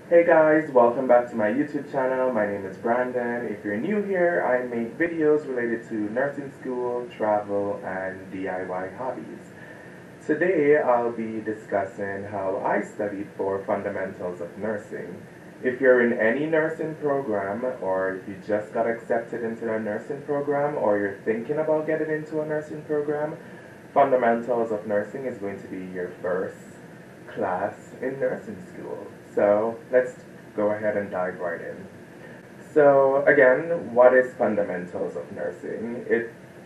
Hey guys, welcome back to my YouTube channel. My name is Brandon. If you're new here, I make videos related to nursing school, travel, and DIY hobbies. Today, I'll be discussing how I studied for fundamentals of nursing. If you're in any nursing program, or if you just got accepted into a nursing program, or you're thinking about getting into a nursing program, fundamentals of nursing is going to be your first class in nursing school. So let's go ahead and dive right in. So again, what is fundamentals of nursing?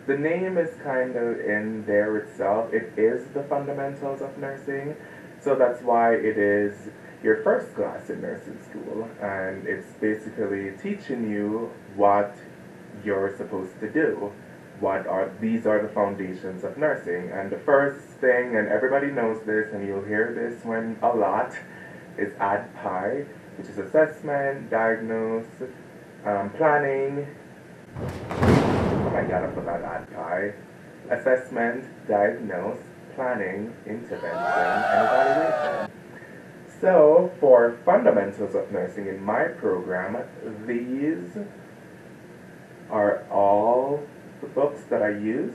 The name is kind of in there itself. It is the fundamentals of nursing. So that's why it is your first class in nursing school. And it's basically teaching you what you're supposed to do. These are the foundations of nursing. And the first thing, and everybody knows this, and you'll hear this when a lot, is ADPI, which is assessment, diagnose, planning. Oh my god, I forgot ADPI. Assessment, diagnose, planning, intervention, and evaluation. So, for fundamentals of nursing in my program, these are all the books that I use.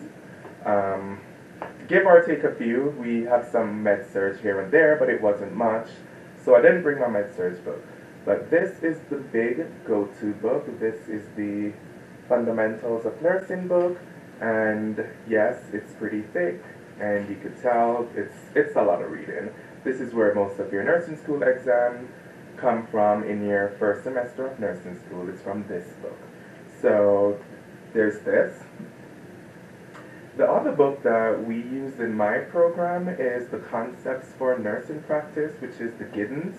Give or take a few, we have some med surg here and there, but it wasn't much. So I didn't bring my med surg book. But this is the big go-to book. This is the Fundamentals of Nursing book. And yes, it's pretty thick. And you could tell it's a lot of reading. This is where most of your nursing school exams come from in your first semester of nursing school. It's from this book. So there's this. The other book that we use in my program is the Concepts for Nursing Practice, which is the Giddens.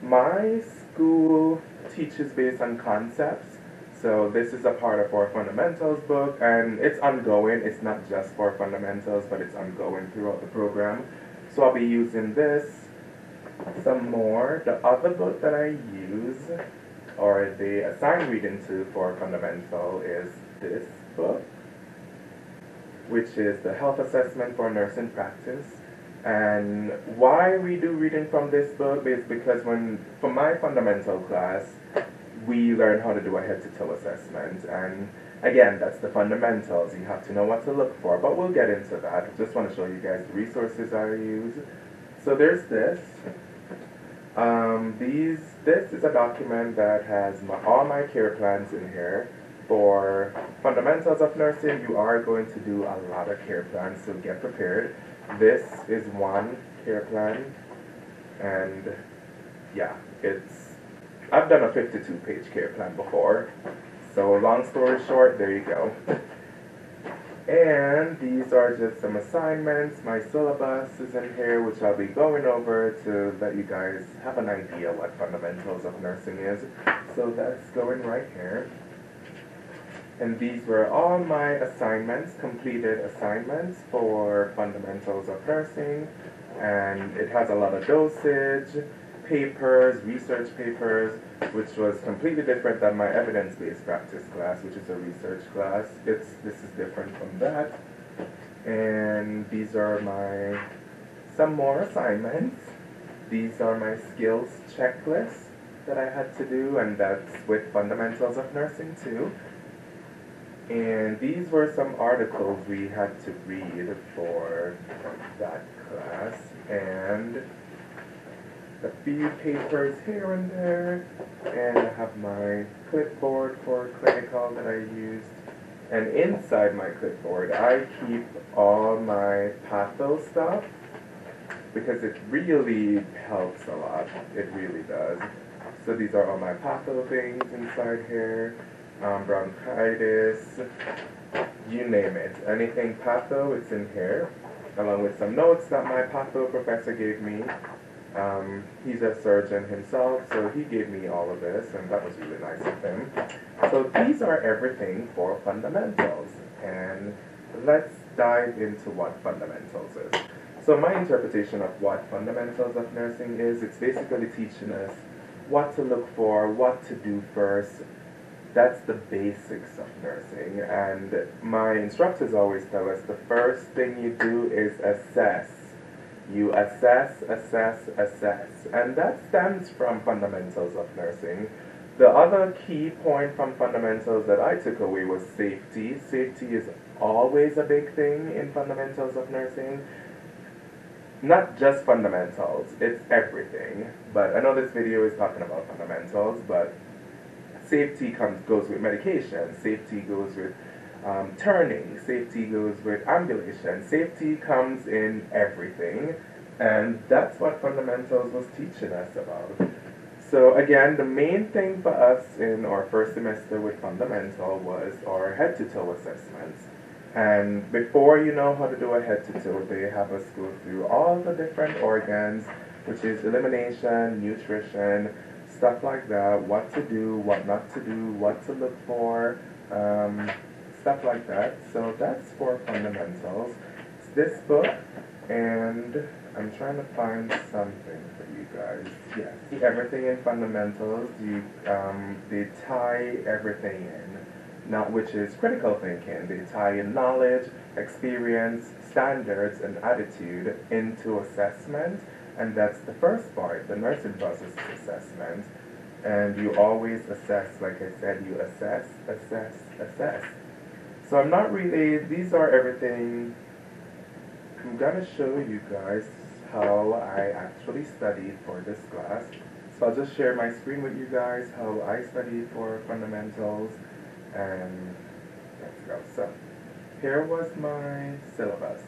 My school teaches based on concepts, so this is a part of our fundamentals book, and it's ongoing. It's not just for fundamentals, but it's ongoing throughout the program. So I'll be using this some more. The other book that I use, or the assigned reading to for fundamental, is this book, which is the Health Assessment for Nursing Practice. And why we do reading from this book is because for my fundamental class, we learn how to do a head-to-toe assessment. And again, that's the fundamentals. You have to know what to look for, but we'll get into that. I just want to show you guys the resources I use. So there's this. This is a document that has all my care plans in here. For fundamentals of nursing, you are going to do a lot of care plans, so get prepared. This is one care plan, and yeah, I've done a 52-page care plan before, so long story short, there you go. And these are just some assignments. My syllabus is in here, which I'll be going over to let you guys have an idea what fundamentals of nursing is. So that's going right here. And these were all my assignments, completed assignments for fundamentals of nursing. And it has a lot of dosage, papers, research papers, which was completely different than my evidence-based practice class, which is a research class. This is different from that. And these are some more assignments. These are my skills checklists that I had to do, and that's with fundamentals of nursing too. And these were some articles we had to read for that class, and a few papers here and there, and I have my clipboard for clinical that I used. And inside my clipboard, I keep all my patho stuff, because it really helps a lot. It really does. So these are all my patho things inside here. Bronchitis, you name it. Anything patho, it's in here, along with some notes that my patho professor gave me. He's a surgeon himself, so he gave me all of this, and that was really nice of him. So these are everything for fundamentals, and let's dive into what fundamentals is. So my interpretation of what fundamentals of nursing is, it's basically teaching us what to look for, what to do first. That's the basics of nursing, and my instructors always tell us the first thing you do is assess. You assess, assess, assess. And that stems from fundamentals of nursing. The other key point from fundamentals that I took away was safety. Safety is always a big thing in fundamentals of nursing. Not just fundamentals, it's everything. But I know this video is talking about fundamentals, but safety goes with medication. Safety goes with turning. Safety goes with ambulation. Safety comes in everything. And that's what fundamentals was teaching us about. So again, the main thing for us in our first semester with fundamental was our head-to-toe assessments. And before you know how to do a head-to-toe, they have us go through all the different organs, which is elimination, nutrition, stuff like that, what to do, what not to do, what to look for, stuff like that. So that's for fundamentals. It's this book, and I'm trying to find something for you guys. Yes, everything in fundamentals, they tie everything in, not which is critical thinking. They tie in knowledge, experience, standards, and attitude into assessment, and that's the first part. The nursing process is assessment, and you always assess. Like I said, you assess, assess, assess. So I'm not really. These are everything. I'm gonna show you guys how I actually studied for this class. So I'll just share my screen with you guys, how I studied for fundamentals, and let's go. So here was my syllabus.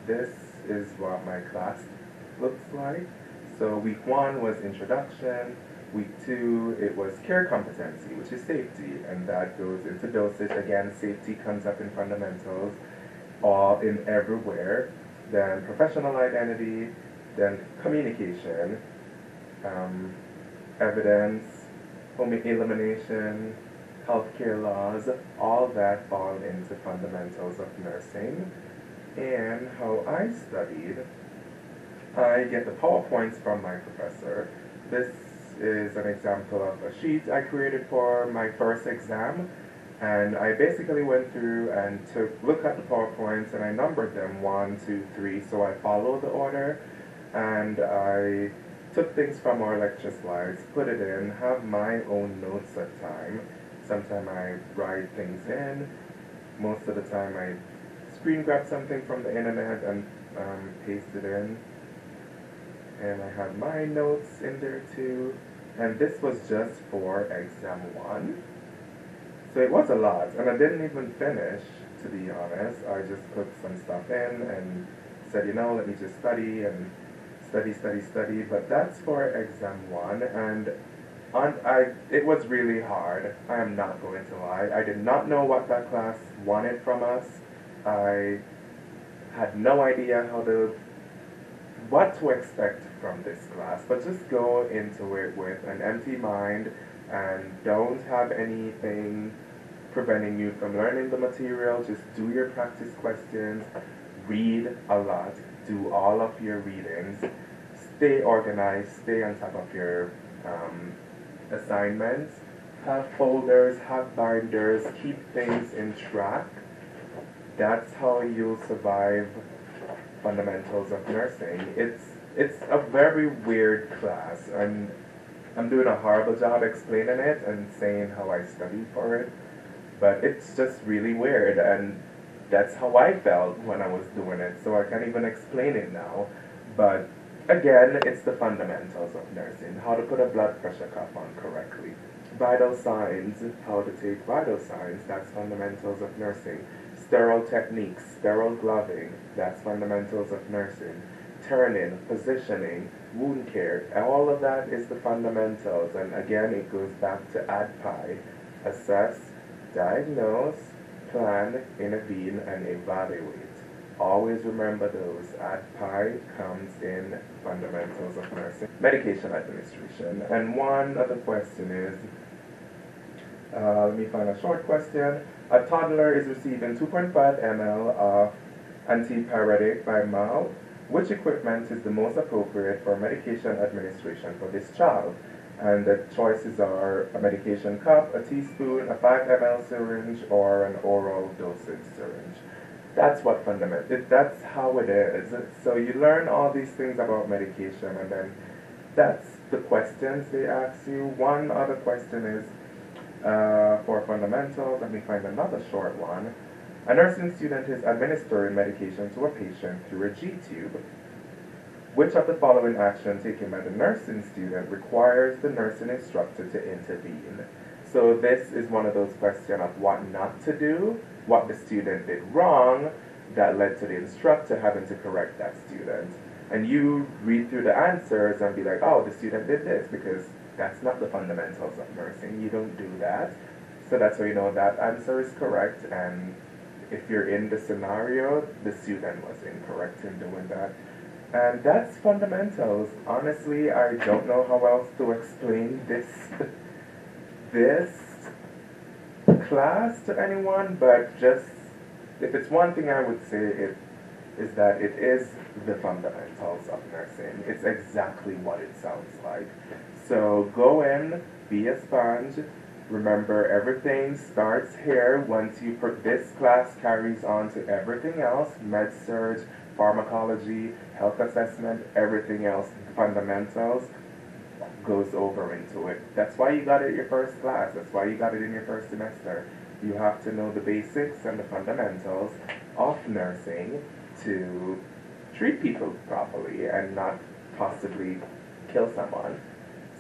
This is what my class looks like. So week 1 was introduction, week 2 it was care competency, which is safety, and that goes into dosage. Again, safety comes up in fundamentals, all in everywhere. Then professional identity, then communication, evidence, elimination, healthcare laws, all that fall into fundamentals of nursing. And how I studied, I get the PowerPoints from my professor. This is an example of a sheet I created for my first exam. And I basically went through and looked at the PowerPoints, and I numbered them 1, 2, 3. So I followed the order, and I took things from our lecture slides, put it in, have my own notes at time. Sometimes I write things in. Most of the time I screen grab something from the internet and paste it in. And I have my notes in there too. And this was just for exam 1. So it was a lot, and I didn't even finish, to be honest. I just put some stuff in and said, you know, let me just study and study. But that's for exam 1, and it was really hard. I am not going to lie. I did not know what that class wanted from us. I had no idea what to expect from this class, but just go into it with an empty mind and don't have anything preventing you from learning the material. Just do your practice questions, read a lot, do all of your readings, stay organized, stay on top of your assignments, have folders, have binders, keep things in track. That's how you'll survive fundamentals of nursing. It's a very weird class, and I'm doing a horrible job explaining it and saying how I studied for it, but it's just really weird, and that's how I felt when I was doing it, so I can't even explain it now. But again, it's the fundamentals of nursing, how to put a blood pressure cuff on correctly. Vital signs, how to take vital signs, that's fundamentals of nursing. Sterile techniques, sterile gloving, that's fundamentals of nursing. Turning, positioning, wound care, all of that is the fundamentals. And again, it goes back to ADPI. Assess, diagnose, plan, intervene, and evaluate. Always remember those. ADPI comes in fundamentals of nursing. Medication administration. And one other question is, let me find a short question. A toddler is receiving 2.5 ml of antipyretic by mouth. Which equipment is the most appropriate for medication administration for this child? And the choices are a medication cup, a teaspoon, a 5 ml syringe, or an oral dosage syringe. That's that's how it is. So you learn all these things about medication, and then that's the questions they ask you. One other question is for fundamentals. Let me find another short one. A nursing student is administering medication to a patient through a G-tube. Which of the following action taken by the nursing student requires the nursing instructor to intervene? So this is one of those questions of what not to do, what the student did wrong, that led to the instructor having to correct that student. And you read through the answers and be like, oh, the student did this, because that's not the fundamentals of nursing. You don't do that. So that's how you know that answer is correct, and if you're in the scenario, the student was incorrect in doing that. And that's fundamentals. Honestly, I don't know how else to explain this class to anyone, but just, if it's one thing I would say, it is that it is the fundamentals of nursing. It's exactly what it sounds like. So go in, be a sponge. Remember, everything starts here. Once you put this class carries on to everything else, med surg, pharmacology, health assessment, everything else, fundamentals goes over into it. That's why you got it in your first class. That's why you got it in your first semester. You have to know the basics and the fundamentals of nursing to treat people properly and not possibly kill someone.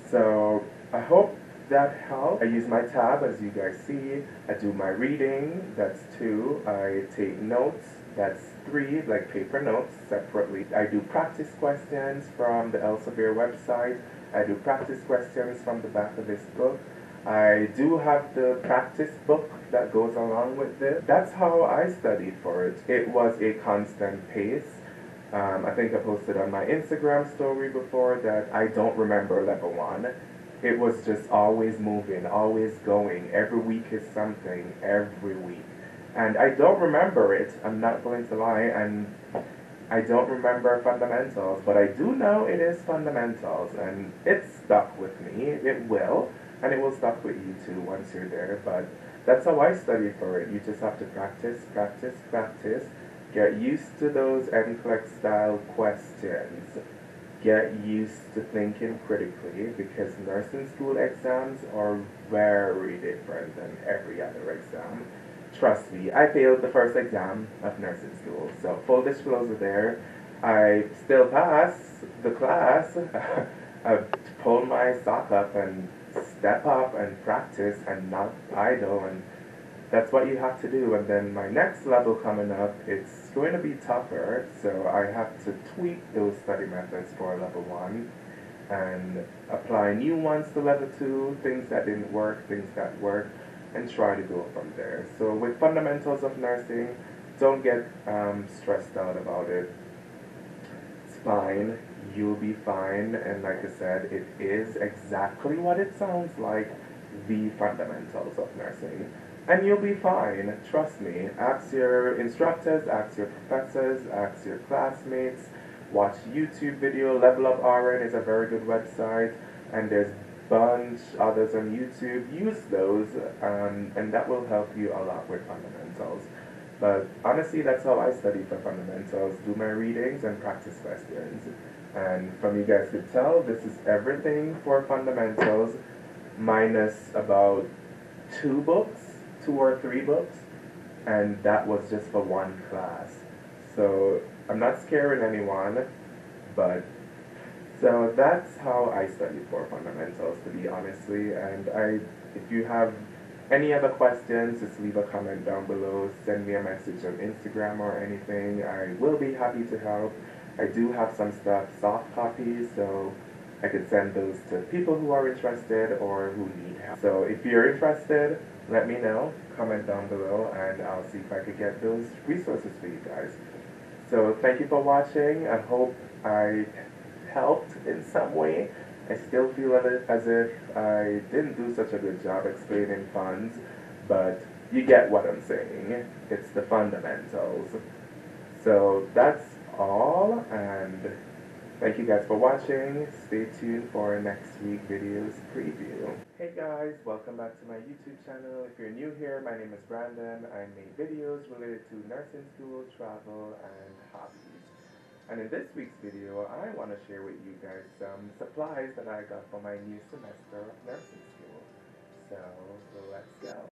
So I hope that helped. I use my tab, as you guys see. I do my reading, that's 2. I take notes, that's 3, like paper notes separately. I do practice questions from the Elsevier website. I do practice questions from the back of this book. I do have the practice book that goes along with this. That's how I studied for it. It was a constant pace. I think I posted on my Instagram story before that I don't remember level 1. It was just always moving, always going. Every week is something, every week. And I don't remember it, I'm not going to lie, and I don't remember fundamentals, but I do know it is fundamentals, and it stuck with me. It will, and it will stuck with you too once you're there, but that's how I studied for it. You just have to practice, practice, practice. Get used to those NCLEX style questions. Get used to thinking critically, because nursing school exams are very different than every other exam. Trust me, I failed the first exam of nursing school, so full disclosure there. I still passed the class. I pulled my sock up and step up and practice and not idle, and that's what you have to do. And then my next level coming up, it's going to be tougher, so I have to tweak those study methods for level 1 and apply new ones to level 2, things that didn't work, things that worked, and try to go from there. So with fundamentals of nursing, don't get stressed out about it. It's fine, you'll be fine, and like I said, it is exactly what it sounds like, the fundamentals of nursing. And you'll be fine, trust me. Ask your instructors, ask your professors, ask your classmates, watch YouTube video. Level Up RN is a very good website, and there's bunch others on YouTube. Use those, and that will help you a lot with fundamentals. But honestly, that's how I study for fundamentals. Do my readings and practice questions. And from you guys could tell, this is everything for fundamentals, minus about 2 books. 2 or 3 books, and that was just for 1 class. So I'm not scaring anyone, but so that's how I studied for fundamentals, to be honestly. And if you have any other questions, just leave a comment down below, send me a message on Instagram or anything. I will be happy to help. I do have some stuff, soft copies, so I could send those to people who are interested or who need help. So if you're interested, let me know, comment down below, and I'll see if I could get those resources for you guys. So thank you for watching. I hope I helped in some way. I still feel as if I didn't do such a good job explaining funds, but you get what I'm saying. It's the fundamentals. So that's all, and Thank you guys for watching. Stay tuned for next week videos preview. Hey guys, welcome back to my YouTube channel. If you're new here, my name is Brandon. I make videos related to nursing school, travel, and hobbies. And in this week's video, I want to share with you guys some supplies that I got for my new semester of nursing school. So let's go.